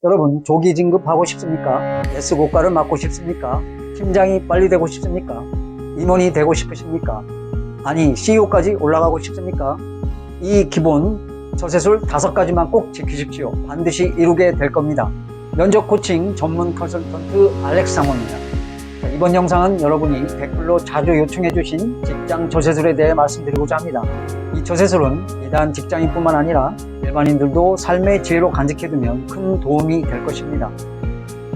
여러분, 조기 진급하고 싶습니까? S 고가를 맡고 싶습니까? 팀장이 빨리 되고 싶습니까? 임원이 되고 싶으십니까? 아니, CEO까지 올라가고 싶습니까? 이 기본 처세술 5가지만 꼭 지키십시오. 반드시 이루게 될 겁니다. 면접 코칭 전문 컨설턴트 알렉스 상호입니다. 이번 영상은 여러분이 댓글로 자주 요청해 주신 직장 처세술에 대해 말씀드리고자 합니다. 이 처세술은 비단 직장인뿐만 아니라 일반인들도 삶의 지혜로 간직해두면 큰 도움이 될 것입니다.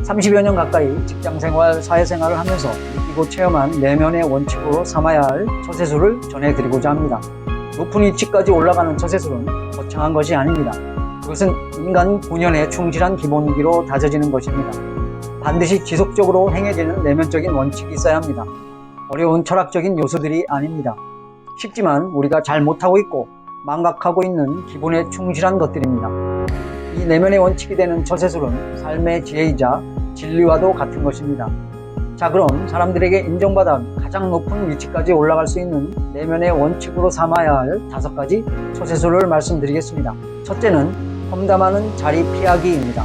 30여 년 가까이 직장생활, 사회생활을 하면서 느끼고 체험한 내면의 원칙으로 삼아야 할 처세술을 전해드리고자 합니다. 높은 위치까지 올라가는 처세술은 거창한 것이 아닙니다. 그것은 인간 본연에 충실한 기본기로 다져지는 것입니다. 반드시 지속적으로 행해지는 내면적인 원칙이 있어야 합니다. 어려운 철학적인 요소들이 아닙니다. 쉽지만 우리가 잘 못하고 있고 망각하고 있는 기본에 충실한 것들입니다. 이 내면의 원칙이 되는 처세술은 삶의 지혜이자 진리와도 같은 것입니다. 자, 그럼 사람들에게 인정받아 가장 높은 위치까지 올라갈 수 있는 내면의 원칙으로 삼아야 할 5가지 처세술을 말씀드리겠습니다. 첫째는 험담하는 자리 피하기입니다.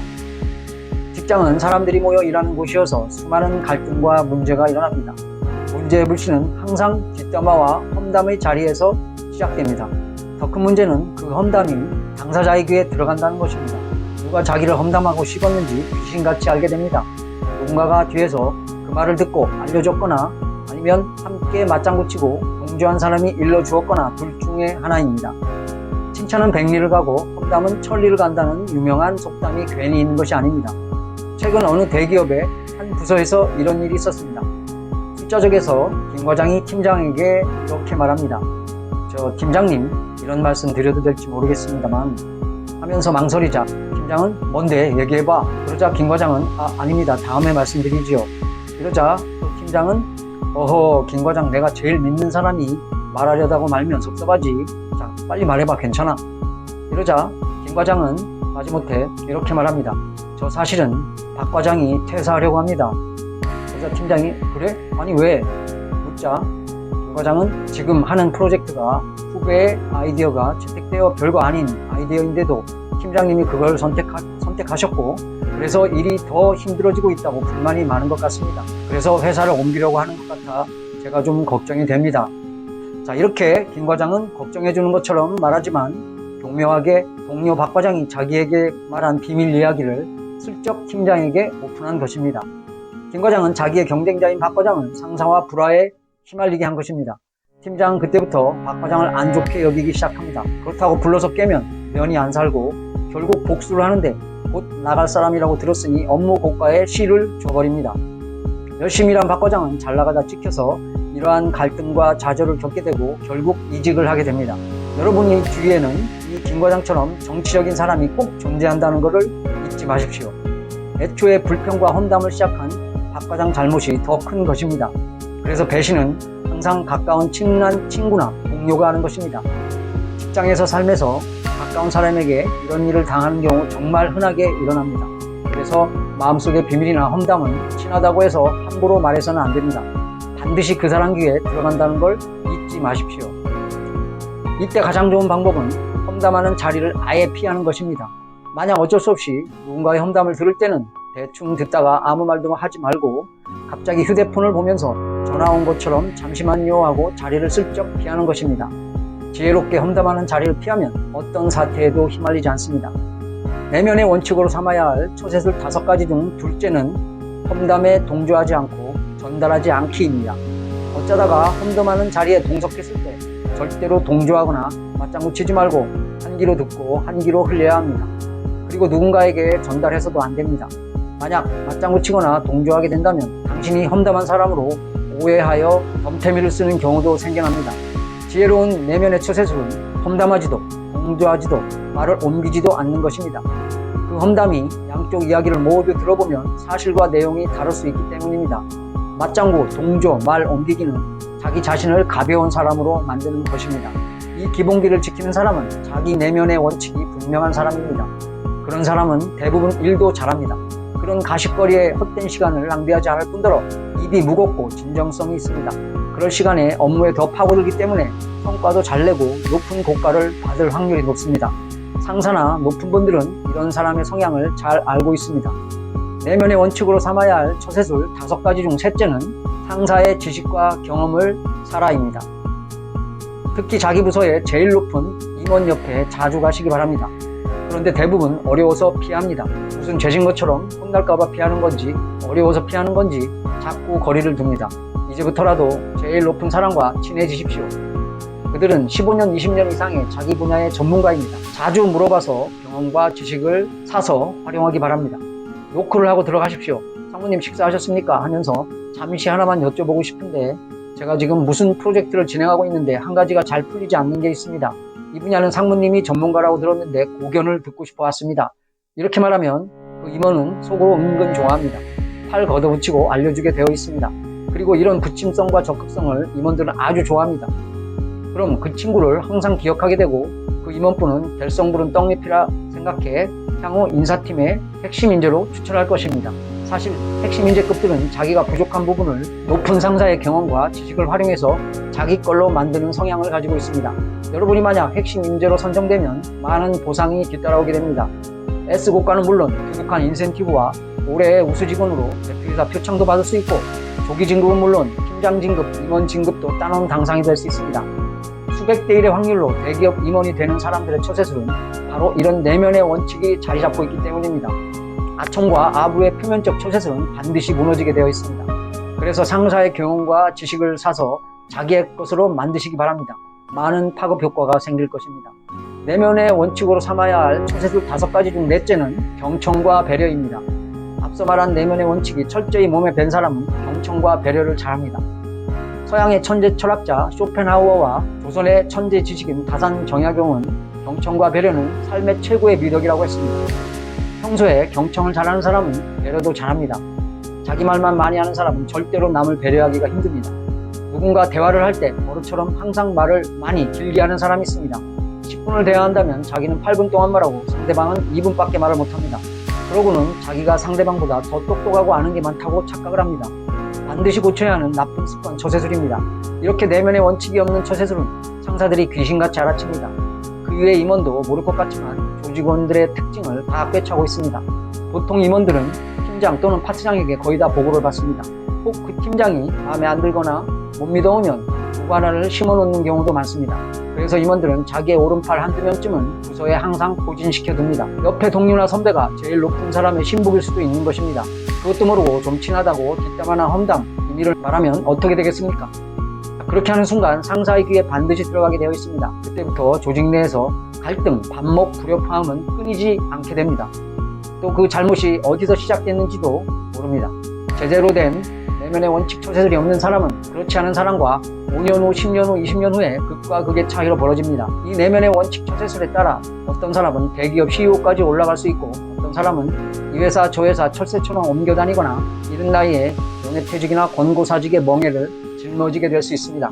직장은 사람들이 모여 일하는 곳이어서 수많은 갈등과 문제가 일어납니다. 문제의 불씨는 항상 뒷담화와 험담의 자리에서 시작됩니다. 더 큰 문제는 그 험담이 당사자의 귀에 들어간다는 것입니다. 누가 자기를 험담하고 씹었는지 귀신같이 알게 됩니다. 누군가가 뒤에서 그 말을 듣고 알려줬거나 아니면 함께 맞장구 치고 동조한 사람이 일러주었거나 둘 중에 하나입니다. 칭찬은 백리를 가고 험담은 천리를 간다는 유명한 속담이 괜히 있는 것이 아닙니다. 최근 어느 대기업의 한 부서에서 이런 일이 있었습니다. 숫자적에서 김 과장이 팀장에게 이렇게 말합니다. 저 팀장님, 이런 말씀 드려도 될지 모르겠습니다만 하면서 망설이자 팀장은 뭔데 얘기해봐. 그러자 김 과장은 아닙니다. 다음에 말씀드리지요. 이러자 또 팀장은 어허, 김 과장, 내가 제일 믿는 사람이 말하려다고 말면 섭섭하지. 자, 빨리 말해봐. 괜찮아. 이러자 김 과장은 마지못해 이렇게 말합니다. 저 사실은 박 과장이 퇴사하려고 합니다. 그러자 팀장이 그래? 아니 왜? 묻자 김 과장은 지금 하는 프로젝트가 후배의 아이디어가 채택되어 별거 아닌 아이디어인데도 팀장님이 그걸 선택하셨고 그래서 일이 더 힘들어지고 있다고 불만이 많은 것 같습니다. 그래서 회사를 옮기려고 하는 것 같아 제가 좀 걱정이 됩니다. 자, 이렇게 김 과장은 걱정해 주는 것처럼 말하지만 교묘하게 동료 박 과장이 자기에게 말한 비밀 이야기를 슬쩍 팀장에게 오픈한 것입니다. 김 과장은 자기의 경쟁자인 박 과장을 상사와 불화에 휘말리게 한 것입니다. 팀장은 그때부터 박 과장을 안 좋게 여기기 시작합니다. 그렇다고 불러서 깨면 면이 안 살고 결국 복수를 하는데 곧 나갈 사람이라고 들었으니 업무 고과에 시를 줘버립니다. 열심히 일한 박 과장은 잘 나가다 찍혀서 이러한 갈등과 좌절을 겪게 되고 결국 이직을 하게 됩니다. 여러분의 주위에는 이 김 과장처럼 정치적인 사람이 꼭 존재한다는 것을 잊지 마십시오. 애초에 불평과 험담을 시작한 박 과장 잘못이 더 큰 것입니다. 그래서 배신은 항상 가까운 친한 친구나 동료가 하는 것입니다. 직장에서 삶에서 가까운 사람에게 이런 일을 당하는 경우 정말 흔하게 일어납니다. 그래서 마음속의 비밀이나 험담은 친하다고 해서 함부로 말해서는 안 됩니다. 반드시 그 사람 귀에 들어간다는 걸 잊지 마십시오. 이때 가장 좋은 방법은 험담하는 자리를 아예 피하는 것입니다. 만약 어쩔 수 없이 누군가의 험담을 들을 때는 대충 듣다가 아무 말도 하지 말고 갑자기 휴대폰을 보면서 전화 온 것처럼 잠시만요 하고 자리를 슬쩍 피하는 것입니다. 지혜롭게 험담하는 자리를 피하면 어떤 사태에도 휘말리지 않습니다. 내면의 원칙으로 삼아야 할 처세술 5가지 중 둘째는 험담에 동조하지 않고 전달하지 않기입니다. 어쩌다가 험담하는 자리에 동석했을 때 절대로 동조하거나 맞장구 치지 말고 한 귀로 듣고 한 귀로 흘려야 합니다. 그리고 누군가에게 전달해서도 안 됩니다. 만약 맞장구 치거나 동조하게 된다면 당신이 험담한 사람으로 오해하여 덤태미를 쓰는 경우도 생겨납니다. 지혜로운 내면의 처세술은 험담하지도 동조하지도 말을 옮기지도 않는 것입니다. 그 험담이 양쪽 이야기를 모두 들어보면 사실과 내용이 다를 수 있기 때문입니다. 맞장구, 동조, 말 옮기기는 자기 자신을 가벼운 사람으로 만드는 것입니다. 이 기본기를 지키는 사람은 자기 내면의 원칙이 분명한 사람입니다. 그런 사람은 대부분 일도 잘합니다. 그런 가십거리에 헛된 시간을 낭비하지 않을 뿐더러 입이 무겁고 진정성이 있습니다. 그럴 시간에 업무에 더 파고들기 때문에 성과도 잘 내고 높은 고가를 받을 확률이 높습니다. 상사나 높은 분들은 이런 사람의 성향을 잘 알고 있습니다. 내면의 원칙으로 삼아야 할 처세술 5가지 중 셋째는 상사의 지식과 경험을 사라입니다. 특히 자기 부서의 제일 높은 임원 옆에 자주 가시기 바랍니다. 그런데 대부분 어려워서 피합니다. 무슨 죄진 것처럼 혼날까봐 피하는 건지 어려워서 피하는 건지 자꾸 거리를 둡니다. 이제부터라도 제일 높은 사람과 친해지십시오. 그들은 15년, 20년 이상의 자기 분야의 전문가입니다. 자주 물어봐서 경험과 지식을 사서 활용하기 바랍니다. 노크를 하고 들어가십시오. 상무님 식사하셨습니까? 하면서 잠시 하나만 여쭤보고 싶은데 제가 지금 무슨 프로젝트를 진행하고 있는데 한 가지가 잘 풀리지 않는 게 있습니다. 이 분야는 상무님이 전문가라고 들었는데 고견을 듣고 싶어 왔습니다. 이렇게 말하면 그 임원은 속으로 은근 좋아합니다. 팔 걷어붙이고 알려주게 되어 있습니다. 그리고 이런 붙임성과 적극성을 임원들은 아주 좋아합니다. 그럼 그 친구를 항상 기억하게 되고 그 임원분은 될성부른 떡잎이라 생각해 향후 인사팀의 핵심 인재로 추천할 것입니다. 사실 핵심 인재급들은 자기가 부족한 부분을 높은 상사의 경험과 지식을 활용해서 자기 걸로 만드는 성향을 가지고 있습니다. 여러분이 만약 핵심 인재로 선정되면 많은 보상이 뒤따라오게 됩니다. S고과는 물론 교육한 인센티브와 올해의 우수 직원으로 대표이사 표창도 받을 수 있고 조기 진급은 물론 팀장 진급, 임원 진급도 따놓은 당상이 될 수 있습니다. 수백 대 1의 확률로 대기업 임원이 되는 사람들의 처세술은 바로 이런 내면의 원칙이 자리 잡고 있기 때문입니다. 아청과 아부의 표면적 처세술은 반드시 무너지게 되어 있습니다. 그래서 상사의 경험과 지식을 사서 자기의 것으로 만드시기 바랍니다. 많은 파급 효과가 생길 것입니다. 내면의 원칙으로 삼아야 할 처세술 5가지 중 넷째는 경청과 배려입니다. 앞서 말한 내면의 원칙이 철저히 몸에 밴 사람은 경청과 배려를 잘합니다. 서양의 천재 철학자 쇼펜하우어와 조선의 천재 지식인 다산 정약용은 경청과 배려는 삶의 최고의 미덕이라고 했습니다. 평소에 경청을 잘하는 사람은 배려도 잘합니다. 자기 말만 많이 하는 사람은 절대로 남을 배려하기가 힘듭니다. 누군가 대화를 할 때 버릇처럼 항상 말을 많이 길게 하는 사람이 있습니다. 10분을 대화한다면 자기는 8분 동안 말하고 상대방은 2분밖에 말을 못합니다. 그러고는 자기가 상대방보다 더 똑똑하고 아는 게 많다고 착각을 합니다. 반드시 고쳐야 하는 나쁜 습관 처세술입니다. 이렇게 내면의 원칙이 없는 처세술은 상사들이 귀신같이 알아챕니다. 그 위에 임원도 모를 것 같지만 조직원들의 특징을 다 꿰차고 있습니다. 보통 임원들은 팀장 또는 파트장에게 거의 다 보고를 받습니다. 혹 그 팀장이 마음에 안 들거나 못 믿어오면 누구 하나를 심어놓는 경우도 많습니다. 그래서 임원들은 자기의 오른팔 한두 명쯤은 부서에 항상 포진시켜 둡니다. 옆에 동료나 선배가 제일 높은 사람의 신복일 수도 있는 것입니다. 그것도 모르고 좀 친하다고 뒷담화나 험담, 비밀을 말하면 어떻게 되겠습니까? 그렇게 하는 순간 상사의 귀에 반드시 들어가게 되어 있습니다. 그때부터 조직 내에서 갈등, 반목, 불협화음은 끊이지 않게 됩니다. 또 그 잘못이 어디서 시작됐는지도 모릅니다. 제대로 된 내면의 원칙 처세술이 없는 사람은 그렇지 않은 사람과 5년 후, 10년 후, 20년 후에 극과 극의 차이로 벌어집니다. 이 내면의 원칙 처세술에 따라 어떤 사람은 대기업 CEO까지 올라갈 수 있고 어떤 사람은 이 회사 저 회사 철새처럼 옮겨 다니거나 이른 나이에 명예퇴직이나 권고사직의 멍해를 짊어지게 될 수 있습니다.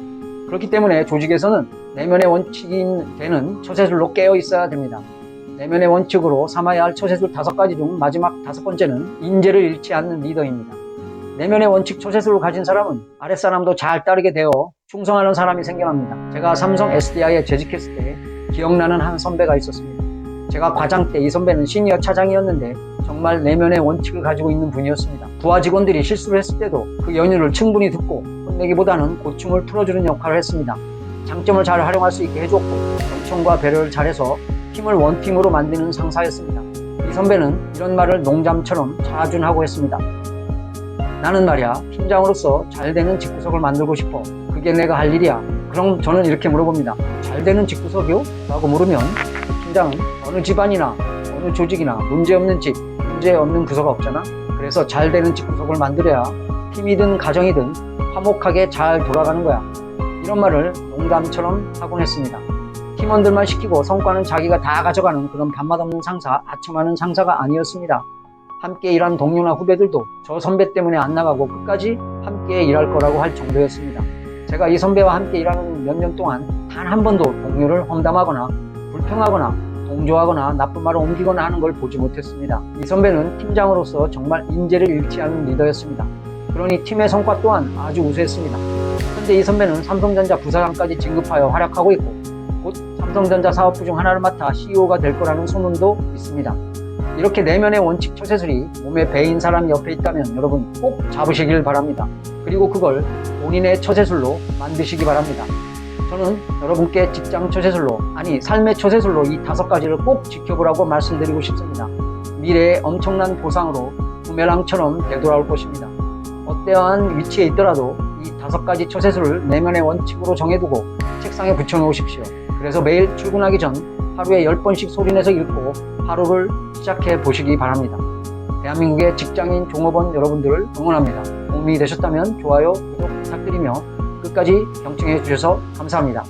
그렇기 때문에 조직에서는 내면의 원칙인 되는 처세술로 깨어 있어야 됩니다. 내면의 원칙으로 삼아야 할 처세술 5가지 중 마지막 5번째는 인재를 잃지 않는 리더입니다. 내면의 원칙 처세술을 가진 사람은 아랫사람도 잘 따르게 되어 충성하는 사람이 생겨납니다. 제가 삼성 SDI에 재직했을 때 기억나는 한 선배가 있었습니다. 제가 과장 때 이 선배는 시니어 차장이었는데 정말 내면의 원칙을 가지고 있는 분이었습니다. 부하 직원들이 실수를 했을 때도 그 연유를 충분히 듣고 혼내기보다는 고충을 풀어주는 역할을 했습니다. 장점을 잘 활용할 수 있게 해줬고 경청과 배려를 잘해서 팀을 원팀으로 만드는 상사였습니다. 이 선배는 이런 말을 농담처럼 자주 하고 했습니다. 나는 말이야 팀장으로서 잘 되는 집구석을 만들고 싶어. 그게 내가 할 일이야. 그럼 저는 이렇게 물어봅니다. 잘 되는 집구석이요? 라고 물으면 팀장은 어느 집안이나 어느 조직이나 문제없는 집, 문제없는 부서가 없잖아. 그래서 잘 되는 집구석을 만들어야 팀이든 가정이든 화목하게 잘 돌아가는 거야. 이런 말을 농담처럼 하곤 했습니다. 팀원들만 시키고 성과는 자기가 다 가져가는 그런 밥맛 없는 상사, 아첨하는 상사가 아니었습니다. 함께 일한 동료나 후배들도 저 선배 때문에 안 나가고 끝까지 함께 일할 거라고 할 정도였습니다. 제가 이 선배와 함께 일하는 몇 년 동안 단 한 번도 동료를 험담하거나 불평하거나 동조하거나 나쁜 말을 옮기거나 하는 걸 보지 못했습니다. 이 선배는 팀장으로서 정말 인재를 잃지 않은 리더였습니다. 그러니 팀의 성과 또한 아주 우수했습니다. 현재 이 선배는 삼성전자 부사장까지 진급하여 활약하고 있고 곧 삼성전자 사업부 중 하나를 맡아 CEO가 될 거라는 소문도 있습니다. 이렇게 내면의 원칙 처세술이 몸에 배인 사람이 옆에 있다면 여러분 꼭 잡으시길 바랍니다. 그리고 그걸 본인의 처세술로 만드시기 바랍니다. 저는 여러분께 직장 처세술로, 아니 삶의 처세술로 이 5가지를 꼭 지켜보라고 말씀드리고 싶습니다. 미래의 엄청난 보상으로 부메랑처럼 되돌아올 것입니다. 어떠한 위치에 있더라도 이 5가지 처세술을 내면의 원칙으로 정해두고 책상에 붙여놓으십시오. 그래서 매일 출근하기 전 하루에 10번씩 소리내서 읽고 하루를 시작해 보시기 바랍니다. 대한민국의 직장인 종업원 여러분들을 응원합니다. 도움이 되셨다면 좋아요, 구독 부탁드리며 끝까지 경청해 주셔서 감사합니다.